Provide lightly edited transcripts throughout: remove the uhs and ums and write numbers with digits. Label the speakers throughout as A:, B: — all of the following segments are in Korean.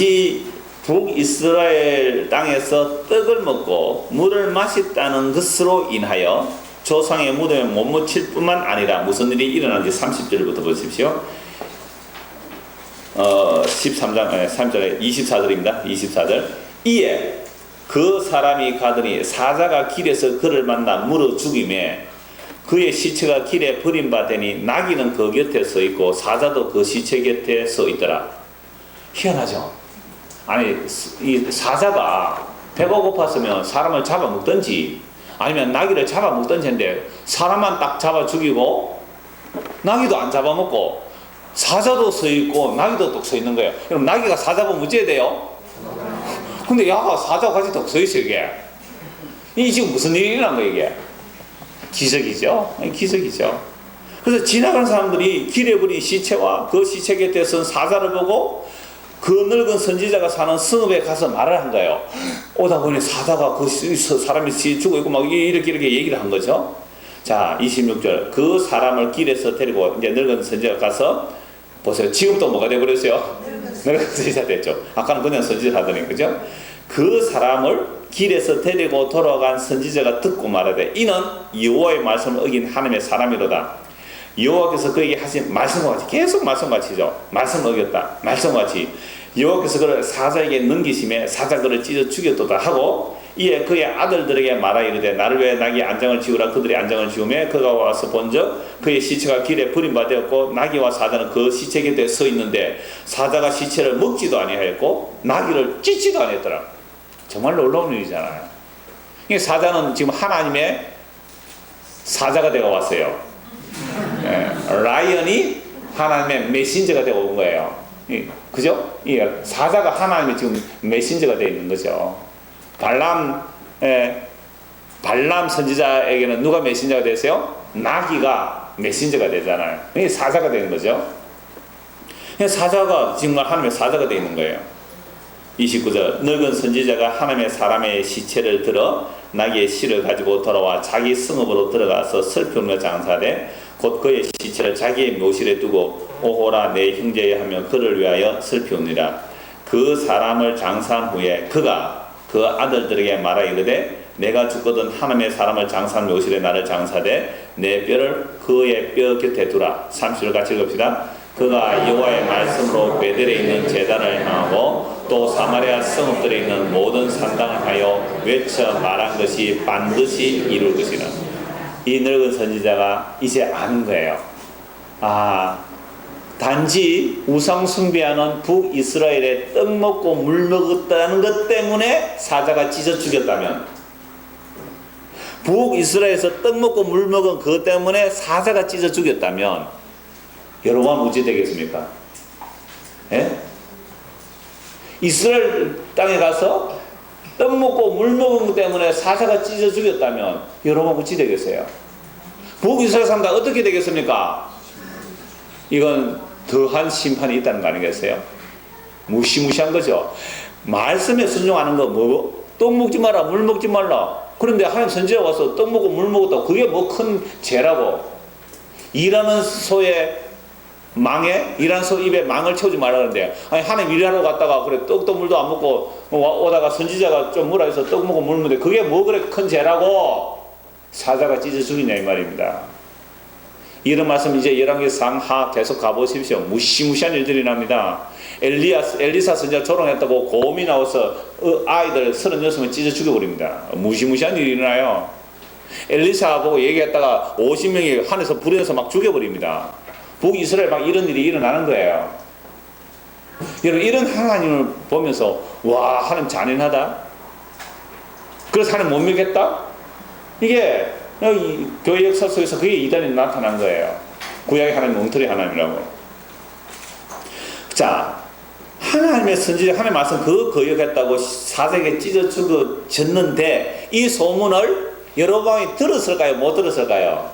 A: 이 북이스라엘 땅에서 떡을 먹고 물을 마셨다는 것으로 인하여 조상의 무덤에 못 묻힐 뿐만 아니라 무슨 일이 일어난지 30절부터 보십시오. 13장 3절에 24절입니다. 24절. 이에 그 사람이 가더니 사자가 길에서 그를 만나 물어 죽이매 그의 시체가 길에 버림받으니 나귀는 그 곁에 서 있고 사자도 그 시체 곁에 서 있더라. 희한하죠? 아니, 이 사자가 배가 고팠으면 사람을 잡아먹든지 아니면 나귀를 잡아먹든지 했는데 사람만 딱 잡아 죽이고 나귀도 안 잡아먹고 사자도 서 있고 나귀도 또 서 있는 거예요. 그럼 나귀가 사자 보면 어찌해야 돼요? 근데 야가 사자 같이 또 서 있어. 이게 지금 무슨 일이 일어난 거예요? 이게 기적이죠. 기적이죠. 그래서 지나가는 사람들이 길에 버린 시체와 그 시체 곁에 선 사자를 보고 그 늙은 선지자가 사는 성읍에 가서 말을 한 거예요. 오다 보니 사자가 그 사람이 죽어 있고 막 이렇게 얘기를 한 거죠. 자, 26절. 그 사람을 길에서 데리고 이제 늙은 선지자가 가서 보세요. 지금 또 뭐가 되어버렸어요? 늙은 선지자 됐죠. 아까는 그냥 선지자 하더니, 그죠? 그 사람을 길에서 데리고 돌아간 선지자가 듣고 말하되 이는 여호와의 말씀을 어긴 하나님의 사람이로다. 여호와께서 그에게 하신 말씀과 같이 계속 말씀과 같이죠. 말씀을 어겼다. 말씀과 같이 여호와께서 그를 사자에게 넘기심에 사자 그를 찢어 죽였도다 하고 이에 그의 아들들에게 말하 이르되 나를 위해 나귀 안장을 지우라. 그들이 안장을 지우매 그가 와서 본즉 그의 시체가 길에 버림받았고 나귀와 사자는 그 시체 곁에 서 있는데 사자가 시체를 먹지도 아니하였고 나귀를 찢지도 아니했더라. 정말 놀라운 일이잖아요. 이 사자는 지금 하나님의 사자가 되어 왔어요. 라이언이 하나님의 메신저가 되어 온 거예요. 그죠? 사자가 하나님의 지금 메신저가 되어 있는 거죠. 발람 선지자에게는 누가 메신저가 됐어요? 나귀가 메신저가 되잖아요. 사자가 되는 거죠. 사자가 정말 하나님의 사자가 되어 있는 거예요. 29절. 늙은 선지자가 하나님의 사람의 시체를 들어 나귀의 실을 가지고 돌아와 자기 성읍으로 들어가서 슬픔으로 장사되 곧 그의 시체를 자기의 묘실에 두고 오호라 내 형제여 하며 그를 위하여 슬피우니라. 그 사람을 장사한 후에 그가 그 아들들에게 말하 이르되 내가 죽거든 하나님의 사람을 장사한 묘실에 나를 장사되 내 뼈를 그의 뼈 곁에 두라. 30절 같이 읽읍시다. 그가 여호와의 말씀으로 베델에 있는 제단을 향하고 또 사마리아 성읍들에 있는 모든 산당을 하여 외쳐 말한 것이 반드시 이룰 것이라. 이 늙은 선지자가 이제 아는 거예요. 단지 우상 숭배하는 북이스라엘에 떡 먹고 물 먹었다는 것 때문에 사자가 찢어 죽였다면, 북이스라엘에서 떡 먹고 물 먹은 그것 때문에 사자가 찢어 죽였다면 여러분 어찌 되겠습니까? 예? 이스라엘 땅에 가서 떡 먹고 물 먹은 것 때문에 사자가 찢어 죽였다면 여러분 어찌 되겠어요? 북이스라엘 사람들 어떻게 되겠습니까? 이건 더한 심판이 있다는 거 아니겠어요? 무시무시한 거죠. 말씀에 순종하는 거 뭐? 떡 먹지 마라, 물 먹지 말라. 그런데 하나님 선지자가 와서 떡 먹고 물 먹었다고 그게 뭐 큰 죄라고. 일하는 소의 망에, 일하는 소 입에 망을 채우지 말라는데, 아니 하나님 일하러 갔다가 그래 떡도 물도 안 먹고 오다가 선지자가 좀 뭐라 해서 떡 먹고 물 먹는데 그게 뭐 그래 큰 죄라고 사자가 찢어 죽이냐 이 말입니다. 이런 말씀 이제 열왕기 상하 계속 가보십시오. 무시무시한 일들이 납니다. 엘리사 선지자 조롱했다고 고음이 나와서 아이들 36명 찢어 죽여버립니다. 무시무시한 일이 일어나요. 엘리사 보고 얘기했다가 50명이 하늘에서 불에서 막 죽여버립니다. 북이스라엘 막 이런 일이 일어나는 거예요. 여러분 이런 하나님을 보면서 와 하나님 잔인하다. 그래서 하나님 못 믿겠다. 이게 교회 역사 속에서 그게 이단이 나타난 거예요. 구약의 하나님 엉터리 하나님이라고. 자, 하나님의 선지자 하나님 말씀 그거 거역했다고 사자에게 찢어 죽어졌는데 이 소문을 여로보암이 들었을까요? 못 들었을까요?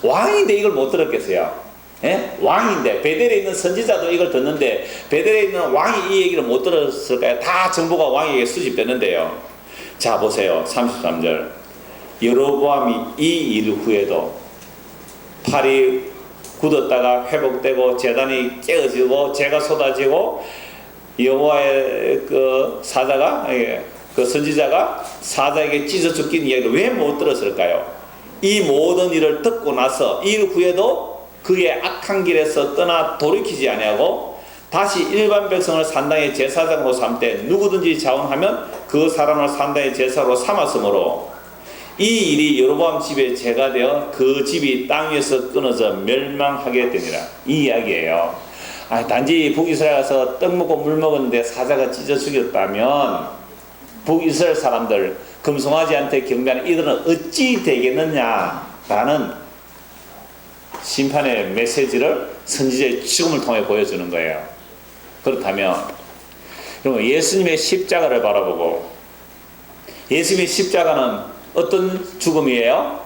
A: 왕인데 이걸 못 들었겠어요? 예? 왕인데 베델에 있는 선지자도 이걸 듣는데 베델에 있는 왕이 이 얘기를 못 들었을까요? 다 정보가 왕에게 수집되는데요. 자 보세요. 33절. 여로보암이 이 일 후에도 팔이 굳었다가 회복되고 제단이 깨어지고 재가 쏟아지고 여호와의 그 사자가 그 선지자가 사자에게 찢어 죽긴 이야기를 왜 못 들었을까요? 이 모든 일을 듣고 나서 일 후에도 그의 악한 길에서 떠나 돌이키지 아니하고 다시 일반 백성을 산당의 제사장으로 삼되 누구든지 자원하면 그 사람을 산당의 제사로 삼았으므로 이 일이 여로보암 집의 죄가 되어 그 집이 땅 위에서 끊어져 멸망하게 되니라. 이 이야기예요. 단지 북이스라엘 가서 떡 먹고 물 먹었는데 사자가 찢어 죽였다면 북이스라엘 사람들 금송아지 한테 경배하는 이들은 어찌 되겠느냐라는 심판의 메시지를 선지자의 죽음을 통해 보여주는 거예요. 그렇다면 여러분, 예수님의 십자가를 바라보고, 예수님의 십자가는 어떤 죽음이에요?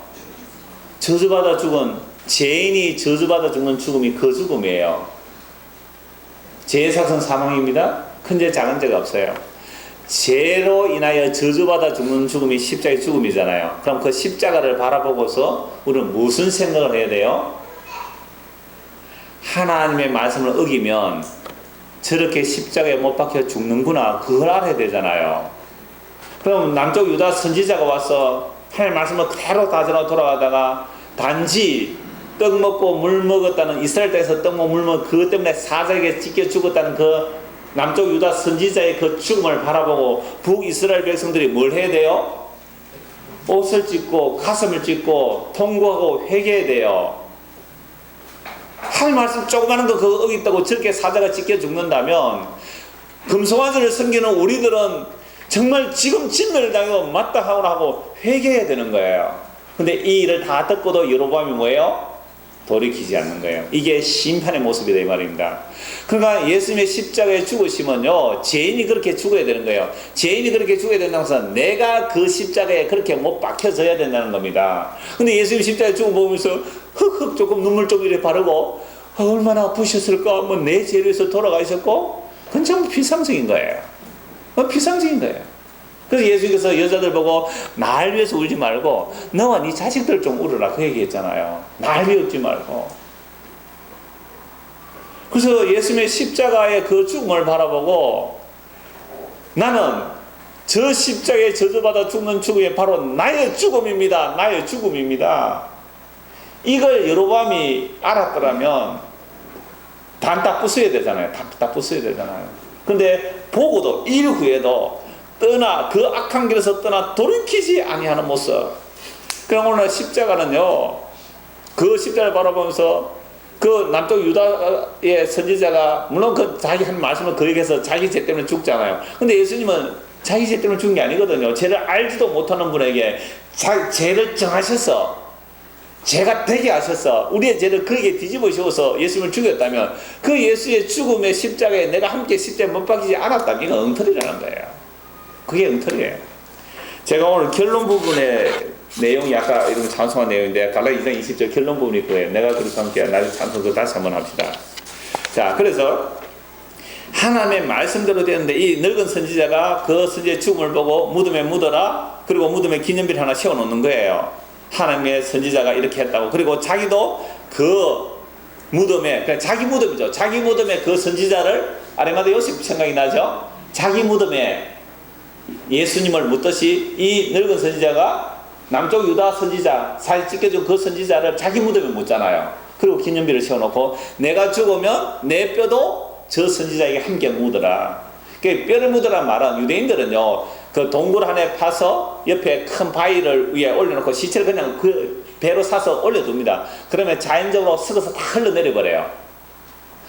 A: 저주받아 죽은, 죄인이 저주받아 죽는 죽음이 그 죽음이에요. 죄의 삭은 사망입니다. 큰 죄 작은 죄가 없어요. 죄로 인하여 저주받아 죽는 죽음이 십자가의 죽음이잖아요. 그럼 그 십자가를 바라보고서 우리는 무슨 생각을 해야 돼요? 하나님의 말씀을 어기면 저렇게 십자가에 못 박혀 죽는구나, 그걸 알아야 되잖아요. 그럼 남쪽 유다 선지자가 와서 하나님의 말씀을 그대로 가져가 돌아가다가 단지 떡 먹고 물 먹었다는, 이스라엘 땅에서 떡 먹고 물 먹은 그것 때문에 사자에게 찢겨 죽었다는 그 남쪽 유다 선지자의 그 죽음을 바라보고 북이스라엘 백성들이 뭘 해야 돼요? 옷을 찢고 가슴을 찢고 통곡하고 회개해야 돼요. 하나님 말씀 조그마한 거 그거 어겼다고 저렇게 사자가 찢겨 죽는다면 금송아지를 섬기는 우리들은 정말 지금 진멸을 당해도 마땅하구나 하고 회개해야 되는 거예요. 근데 이 일을 다 듣고도 여로보암이 뭐예요? 돌이키지 않는 거예요. 이게 심판의 모습이다 이 말입니다. 그러니까 예수님의 십자가에 죽으시면요, 죄인이 그렇게 죽어야 되는 거예요. 죄인이 그렇게 죽어야 된다는 것은 내가 그 십자가에 그렇게 못 박혀져야 된다는 겁니다. 근데 예수님 십자가에 죽음 보면서 흑흑 조금 눈물 좀 이렇게 바르고 얼마나 아프셨을까, 뭐 내 죄를 위해서 돌아가셨고, 그건 전부 비상적인 거예요. 비상적인 거예요. 그래서 예수님께서 여자들 보고 날 위해서 울지 말고 너와 네 자식들 좀 울어라, 그 얘기했잖아요. 날 위해 울지 말고. 그래서 예수님의 십자가의 그 죽음을 바라보고 나는 저 십자가에 저주받아 죽는 죽음이 바로 나의 죽음입니다. 나의 죽음입니다. 이걸 여로보암이 알았더라면 다 부숴야 되잖아요. 다 부숴야 되잖아요. 근데 보고도 일 후에도 떠나, 그 악한 길에서 떠나 돌이키지 아니하는 모습. 그럼 오늘 십자가는요, 그 십자가를 바라보면서 그 남쪽 유다의 선지자가 물론 그 자기 한 말씀을 거기에서 자기 죄 때문에 죽잖아요. 근데 예수님은 자기 죄 때문에 죽은 게 아니거든요. 죄를 알지도 못하는 분에게 죄를 정하셔서, 죄가 되게 하셔서 우리의 죄를 그에게 뒤집어 씌워서 예수님을 죽였다면 그 예수의 죽음의 십자가에 내가 함께 십자가에 못 박히지 않았다면 이건 엉터리라는 거예요. 그게 엉터리예요. 제가 오늘 결론 부분의 내용이 아까 이런 찬송한 내용인데 갈라디아 2장 20절 결론 부분이 있고요. 내가 그리스도와 함께 나를 찬송도 다시 한번 합시다. 자, 그래서 하나님의 말씀대로 되는데 이 늙은 선지자가 그 선지자의 죽음을 보고 무덤에 묻어라, 그리고 무덤에 기념비를 하나 세워놓는 거예요. 하나님의 선지자가 이렇게 했다고. 그리고 자기도 그 무덤에, 그러니까 자기 무덤이죠. 자기 무덤에 그 선지자를, 아리마다 요셉 생각이 나죠. 자기 무덤에 예수님을 묻듯이 이 늙은 선지자가 남쪽 유다 선지자, 사진 찍혀준 그 선지자를 자기 무덤에 묻잖아요. 그리고 기념비를 세워놓고 내가 죽으면 내 뼈도 저 선지자에게 함께 묻어라. 그 뼈를 묻으란 말은 유대인들은요, 그 동굴 안에 파서 옆에 큰 바위를 위에 올려놓고 시체를 그냥 그 배로 사서 올려둡니다. 그러면 자연적으로 썩어서 다 흘러내려버려요.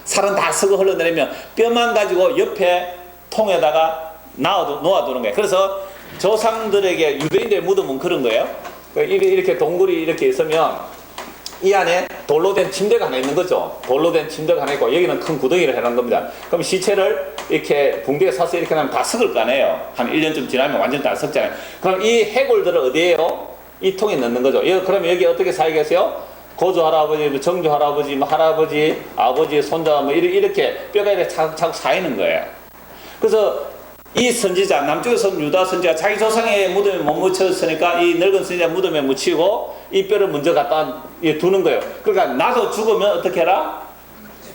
A: 살은 다 썩어 흘러내리면 뼈만 가지고 옆에 통에다가 놓아두는 거예요. 그래서 조상들에게, 유대인들의 무덤은 그런 거예요. 이렇게 동굴이 이렇게 있으면 이 안에 돌로 된 침대가 하나 있는 거죠. 돌로 된 침대가 하나 있고 여기는 큰 구덩이를 해놓은 겁니다. 그럼 시체를 이렇게 붕대에 사서 이렇게 하면 다 썩을 거 아니에요. 한 1년쯤 지나면 완전 다 썩잖아요. 그럼 이 해골들을 어디에요? 이 통에 넣는 거죠. 그러면 여기 어떻게 살겠어요? 고조 할아버지, 정조 할아버지, 할아버지, 아버지, 손자, 이렇게 뼈가 이렇게 자꾸 쌓이는 거예요. 그래서 이 선지자, 남쪽에서 유다 선지자, 자기 조상의 무덤에 못 묻혔으니까 이 늙은 선지자 무덤에 묻히고 이 뼈를 먼저 갖다 두는 거예요. 그러니까 나도 죽으면 어떻게 해라?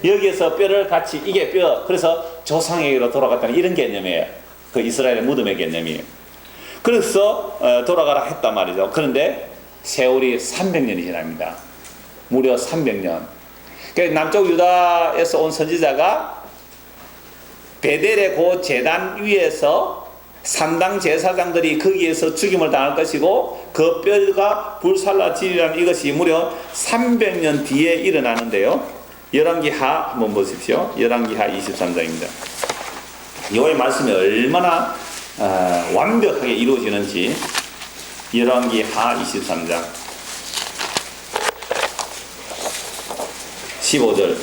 A: 여기에서 뼈를 같이 이게 뼈 그래서 조상에게로 돌아갔다는 이런 개념이에요. 그 이스라엘의 무덤의 개념이. 그래서 돌아가라 했단 말이죠. 그런데 세월이 300년이 지납니다. 무려 300년. 그러니까 남쪽 유다에서 온 선지자가 베델의 그 제단 위에서 산당 제사장들이 거기에서 죽임을 당할 것이고 그 뼈가 불살라지리라는 이것이 무려 300년 뒤에 일어나는데요. 열왕기하 한번 보십시오. 열왕기하 23장입니다. 여호와의 말씀이 얼마나 완벽하게 이루어지는지. 열왕기하 23장 15절.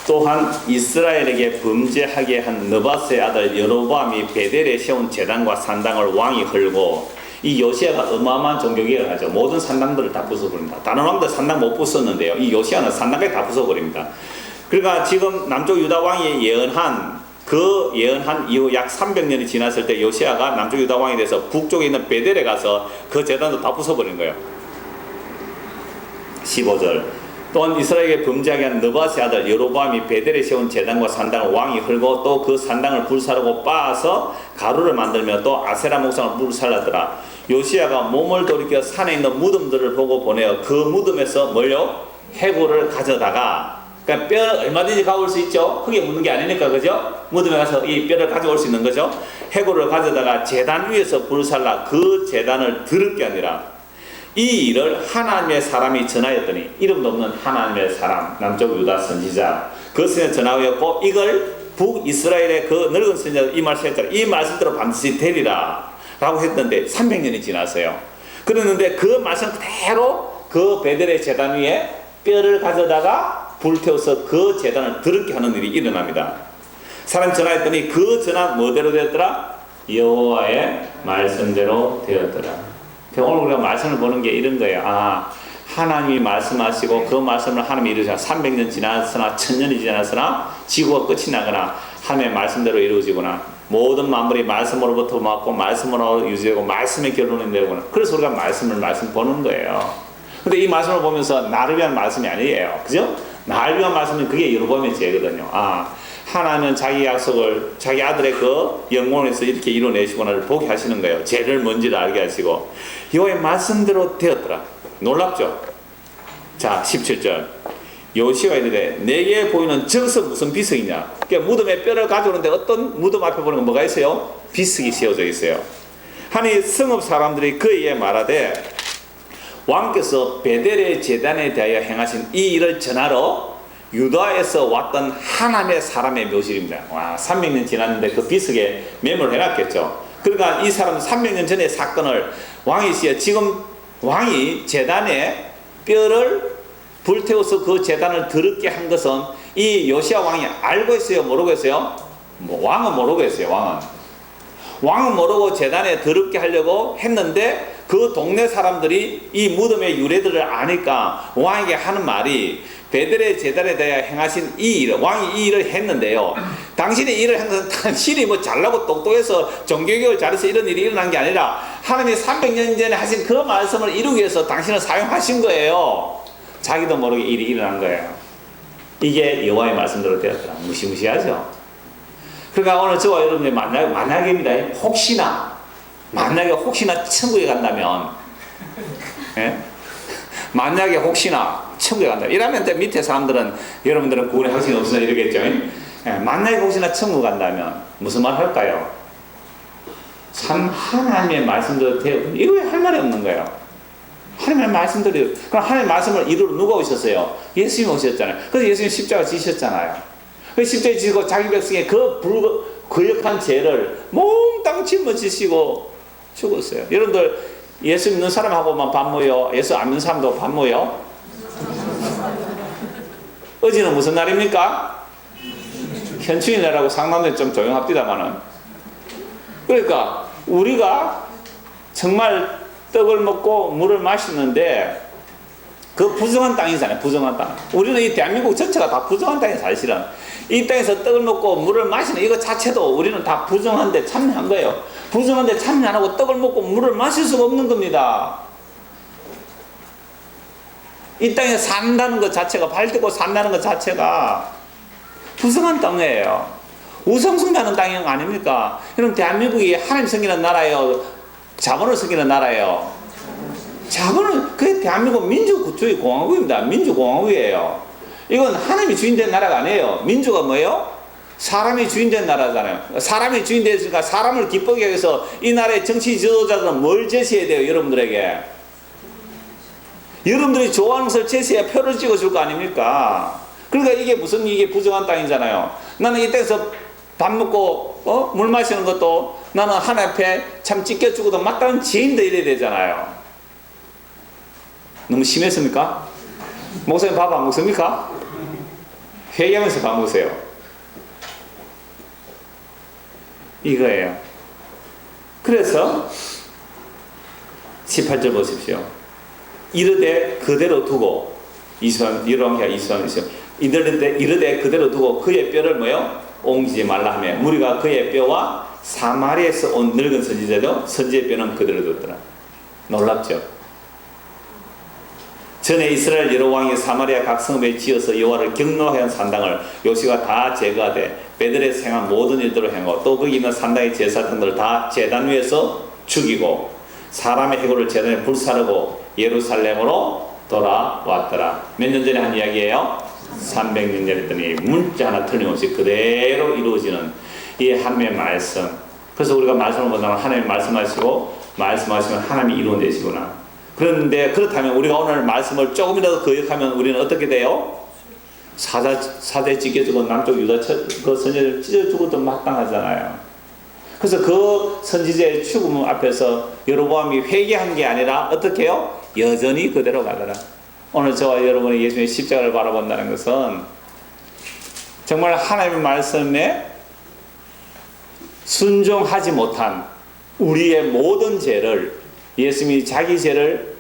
A: 또한 이스라엘에게 범죄하게 한 느바스의 아들 여로보암이 베델에 세운 제단과 산당을 왕이 헐고, 이 요시아가 어마어마한 종교개혁을 하죠. 모든 산당들을 다 부숴버립니다. 다른 왕들 산당 못 부쉈는데요, 이 요시아는 산당까지 다 부숴버립니다. 그러니까 지금 남쪽 유다 왕이 예언한 이후 약 300년이 지났을 때 요시아가 남쪽 유다 왕이 돼서 북쪽에 있는 베델에 가서 그 제단도 다 부숴버린 거예요. 15절. 또한 이스라엘에게 범죄하게 한 느바스의 아들 여로보암이 베델에 세운 제단과 산당을 왕이 헐고 또 그 산당을 불사르고 빻아서 가루를 만들며 또 아세라 목상을 불살랐더라. 요시아가 몸을 돌이켜 산에 있는 무덤들을 보고 보내어 그 무덤에서 뭘요? 해골을 가져다가, 그러니까 뼈를 얼마든지 가져올 수 있죠. 흙에 묻는 게 아니니까, 그죠? 무덤에 가서 이 뼈를 가져올 수 있는 거죠. 해골을 가져다가 제단 위에서 불살라 그 제단을 더럽게 하니라. 이 일을 하나님의 사람이 전하였더니, 이름도 없는 하나님의 사람, 남쪽 유다 선지자, 그 선지자 전하였고, 이걸 북이스라엘의 그 늙은 선지자 이 말씀했잖아요. 이 말씀대로 반드시 되리라 라고 했는데 300년이 지났어요. 그랬는데 그 말씀 그대로 그 베델의 제단 위에 뼈를 가져다가 불태워서 그 제단을 더럽게 하는 일이 일어납니다. 사람 전하였더니 그 전한 뭐대로 되었더라? 여호와의 말씀대로 되었더라. 오늘 우리가 말씀을 보는 게 이런 거예요. 하나님이 말씀하시고 그 말씀을 하나님이 이루시나 300년 지났으나 1000년이 지났으나 지구가 끝이 나거나 하나님의 말씀대로 이루어지거나 모든 만물이 말씀으로부터 맞고 말씀으로 유지되고 말씀의 결론이 되거나, 그래서 우리가 말씀 보는 거예요. 근데 이 말씀을 보면서 나를 위한 말씀이 아니에요. 그죠? 나를 위한 말씀은 그게 여로보암의 죄거든요. 하나님은 자기 약속을 자기 아들의 그 영혼에서 이렇게 이루어내시고나를 보게 하시는 거예요. 죄를 뭔지를 알게 하시고. 여호와의 말씀대로 되었더라. 놀랍죠? 자, 17절. 요시아가 이르되 내게 보이는 저것은 무슨 비석이냐? 그러니까 무덤에 뼈를 가져오는데 어떤 무덤 앞에 보는 건 뭐가 있어요? 비석이 세워져 있어요. 하니 성읍 사람들이 그에게 말하되 왕께서 베델의 제단에 대하여 행하신 이 일을 전하러 유다에서 왔던 하나님의 사람의 묘실입니다. 300년 지났는데 그 비석에 메모를 해놨겠죠. 그러니까 이 사람은 300년 전의 사건을 왕이시여, 지금 왕이 제단에 뼈를 불태워서 그 제단을 더럽게 한 것은 이 요시아 왕이 알고 있어요? 모르고 있어요? 왕은 모르고 있어요. 왕은 모르고 제단에 더럽게 하려고 했는데 그 동네 사람들이 이 무덤의 유래들을 아니까 왕에게 하는 말이 베델의 제단에 대하여 행하신 이 일, 왕이 이 일을 했는데요. 당신이 이 일을 한 것은 당신이 뭐 잘나고 똑똑해서 종교개혁을 잘해서 이런 일이 일어난 게 아니라 하나님이 300년 전에 하신 그 말씀을 이루기 위해서 당신을 사용하신 거예요. 자기도 모르게 일이 일어난 거예요. 이게 여호와의 말씀대로 되었더라. 무시무시하죠. 그러니까 오늘 저와 여러분이 만약입니다. 만약에 혹시나 천국에 간다면, 예? 만약에 혹시나 천국에 간다. 이러면 밑에 사람들은 여러분들은 구원의 확신이 없으나 이러겠죠. 만약에 혹시나 천국 간다면 무슨 말 할까요? 참 하나님의 말씀대로 되어 이거 왜 할 말이 없는 거예요? 하나님의 말씀대로. 그럼 하나님의 말씀을 이루러 누가 오셨어요? 예수님이 오셨잖아요. 그래서 예수님 십자가 지셨잖아요. 그 십자가 지고 자기 백성의 그 거역한 죄를 몽땅 짊어지시고 죽었어요. 여러분들 예수 믿는 사람하고만 밥 모여? 예수 안 믿는 사람도 밥 모여? 어제는 무슨 날입니까? 현충일 날하고 상남자는 좀 조용합디다마는. 그러니까 우리가 정말 떡을 먹고 물을 마시는데 그 부정한 땅이잖아요. 부정한 땅. 우리는 이 대한민국 전체가 다 부정한 땅이에요. 사실은 이 땅에서 떡을 먹고 물을 마시는 이거 자체도 우리는 다 부정한데 참여한 거예요. 부정한데 참여 안 하고 떡을 먹고 물을 마실 수가 없는 겁니다. 이 땅에 산다는 것 자체가, 발 딛고 산다는 것 자체가 부성한 땅이에요. 우상숭배하는 땅이 아닙니까? 그럼 대한민국이 하나님 섬기는 나라예요? 자본을 섬기는 나라예요? 자본은, 그 대한민국 민주주의 공화국입니다. 민주공화국이에요. 이건 하나님이 주인된 나라가 아니에요. 민주가 뭐예요? 사람이 주인된 나라잖아요. 사람이 주인됐으니까 사람을 기쁘게 하기 위해서 이 나라의 정치 지도자들은 뭘 제시해야 돼요? 여러분들에게. 여러분들이 좋아하는 것을 제시해야 표를 찍어줄 거 아닙니까? 그러니까 이게 부정한 땅이잖아요. 나는 이 땅에서 밥 먹고 물 마시는 것도 나는 하나님 앞에 참 찢겨 죽어도 마땅한 죄인다 이래야 되잖아요. 너무 심했습니까? 목사님 밥 안 먹습니까? 회개하면서 밥 먹으세요. 이거예요. 그래서 18절 보십시오. 이르되 그대로 두고 이르되 그대로 두고 그의 뼈를 뭐요? 옮기지 말라 하며 무리가 그의 뼈와 사마리아에서 온 늙은 선지자도 선지의 뼈는 그대로 뒀더라. 놀랍죠? 전에 이스라엘 여러 왕이 사마리아 각 성읍에 지어서 여호와를 경노하게 한 산당을 요시가 다 제거하되 베들에 행한 모든 일대로 행하고 또 거기 있는 산당의 제사장들을 다 제단 위에서 죽이고 사람의 해골을 제단에 불사르고 예루살렘으로 돌아왔더라. 몇 년 전에 한 이야기예요? 300년 전에 했더니 문자 하나 틀림없이 그대로 이루어지는 이 하나님의 말씀. 그래서 우리가 말씀을 본다면 하나님 말씀하시면 하나님이 이루어내시구나. 그런데 그렇다면 우리가 오늘 말씀을 조금이라도 거역하면 우리는 어떻게 돼요? 사대 찢겨주고 남쪽 유다 그 선지자를 찢어주고도 마땅하잖아요. 그래서 그 선지자의 죽음 앞에서 여로보암이 회개한 게 아니라 어떻게 해요? 여전히 그대로 가더라. 오늘 저와 여러분이 예수님의 십자가를 바라본다는 것은 정말 하나님의 말씀에 순종하지 못한 우리의 모든 죄를 예수님이 자기 죄를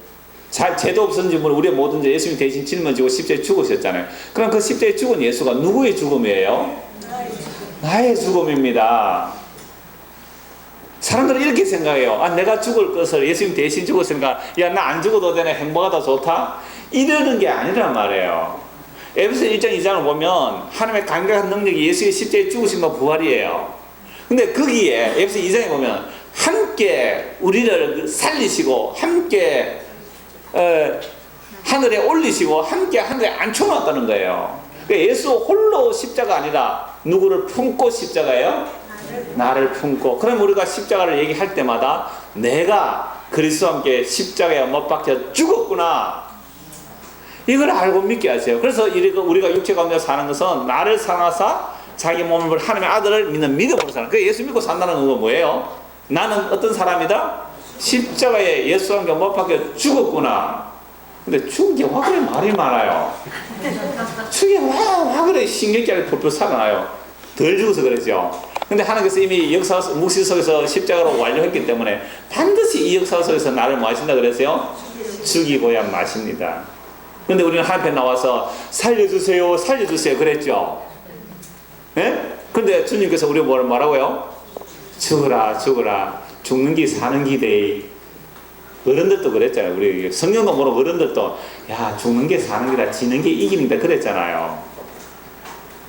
A: 죄도 없었는지 모르는 우리의 모든 죄 예수님이 대신 짊어지고 십자가에 죽으셨잖아요. 그럼 그 십자가에 죽은 예수가 누구의 죽음이에요? 나의 죽음입니다. 사람들은 이렇게 생각해요. 내가 죽을 것을 예수님 대신 죽었으니까 야, 나 안 죽어도 되네, 행복하다, 좋다, 이러는 게 아니란 말이에요. 에베소 1장 2장을 보면 하나님의 강력한 능력이 예수의 십자가에 죽으심과 부활이에요. 근데 거기에 에베소 2장에 보면 함께 우리를 살리시고 함께 하늘에 올리시고 함께 하늘에 앉혀놨다는 거예요. 그러니까 예수 홀로 십자가 아니라 누구를 품고 십자가예요? 나를 품고. 그럼 우리가 십자가를 얘기할 때마다 내가 그리스도와 함께 십자가에 못 박혀 죽었구나, 이걸 알고 믿게 하세요. 그래서 우리가 육체 가운데 사는 것은 나를 사랑하사 자기 몸을 하나님의 아들을 믿는 믿음으로 사는. 그 예수 믿고 산다는 건 뭐예요? 나는 어떤 사람이다? 십자가에 예수와 함께 못 박혀 죽었구나. 근데 죽은 게 와 그래 말이 많아요. 죽은 게 와 그래 신경질이 펄펄 살아나요. 덜 죽어서 그러죠. 근데 하나님께서 이미 역사 묵시 속에서 십자가로 완료했기 때문에 반드시 이 역사 속에서 나를 뭐 하신다 그랬어요? 죽이고야 마십니다. 근데 우리는 하나님 앞에 나와서 살려주세요 살려주세요 그랬죠. 예? 근데 주님께서 우리 뭐라고요? 죽어라 죽어라, 죽는 게 사는 기대. 어른들도 그랬잖아요. 우리 성경도 모르고 어른들도 야, 죽는 게 사는 기다, 지는 게 이깁니다 그랬잖아요.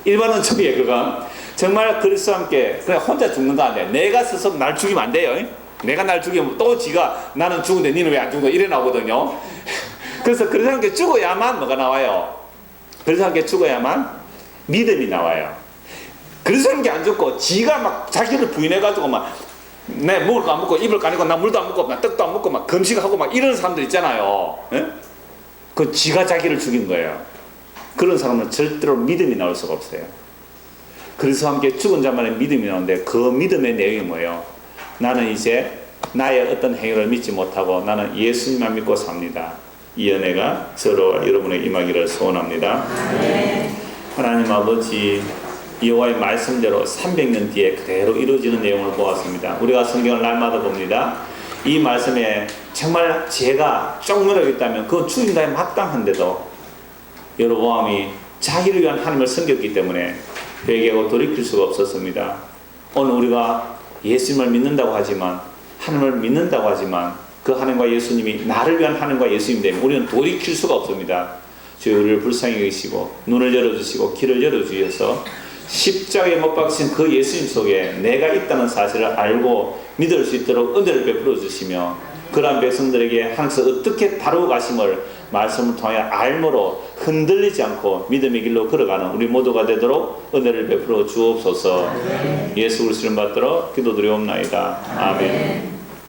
A: 일반은 저기에 그건 정말 그리스도와 함께 그냥 혼자 죽는다 안 돼. 내가 스스로 날 죽이면 안 돼요. 내가 날 죽이면 또 지가 나는 죽은데 니는 왜 안 죽어 이래 나오거든요. 그래서 그리스도와 함께 죽어야만 뭐가 나와요? 그리스도와 함께 죽어야만 믿음이 나와요. 그리스도와 함께 안 죽고 지가 막 자기를 부인해가지고 막 내 먹을 거 안 먹고 입을 까니고 나 물도 안 먹고 막 떡도 안 먹고 막 금식하고 막 이런 사람들 있잖아요. 예? 그 지가 자기를 죽인 거예요. 그런 사람은 절대로 믿음이 나올 수가 없어요. 그리스도와 함께 죽은 자만의 믿음이 나오는데 그 믿음의 내용이 뭐예요? 나는 이제 나의 어떤 행위를 믿지 못하고 나는 예수님만 믿고 삽니다. 이 은혜가 저와 여러분의 임하기를 소원합니다. 네. 하나님 아버지, 여호와의 말씀대로 300년 뒤에 그대로 이루어지는 내용을 보았습니다. 우리가 성경을 날마다 봅니다. 이 말씀에 정말 죄가 조금이라도 있다면 그건 죽임자에 마땅한데도 여로보암이 자기를 위한 하나님을 섬겼기 때문에 회개하고 돌이킬 수가 없었습니다. 오늘 우리가 예수님을 믿는다고 하지만, 하나님을 믿는다고 하지만 그 하나님과 예수님이 나를 위한 하나님과 예수님 되면 우리는 돌이킬 수가 없습니다. 주여 우리를 불쌍히 여기시고 눈을 열어주시고 길을 열어주셔서 십자가에 못 박힌 그 예수님 속에 내가 있다는 사실을 알고 믿을 수 있도록 은혜를 베풀어 주시며 그러한 백성들에게 항상 어떻게 다루어 가심을 말씀을 통하여 알므로 흔들리지 않고 믿음의 길로 걸어가는 우리 모두가 되도록 은혜를 베풀어 주옵소서. 예수 그리스도를 받들어 기도드리옵나이다. 아멘.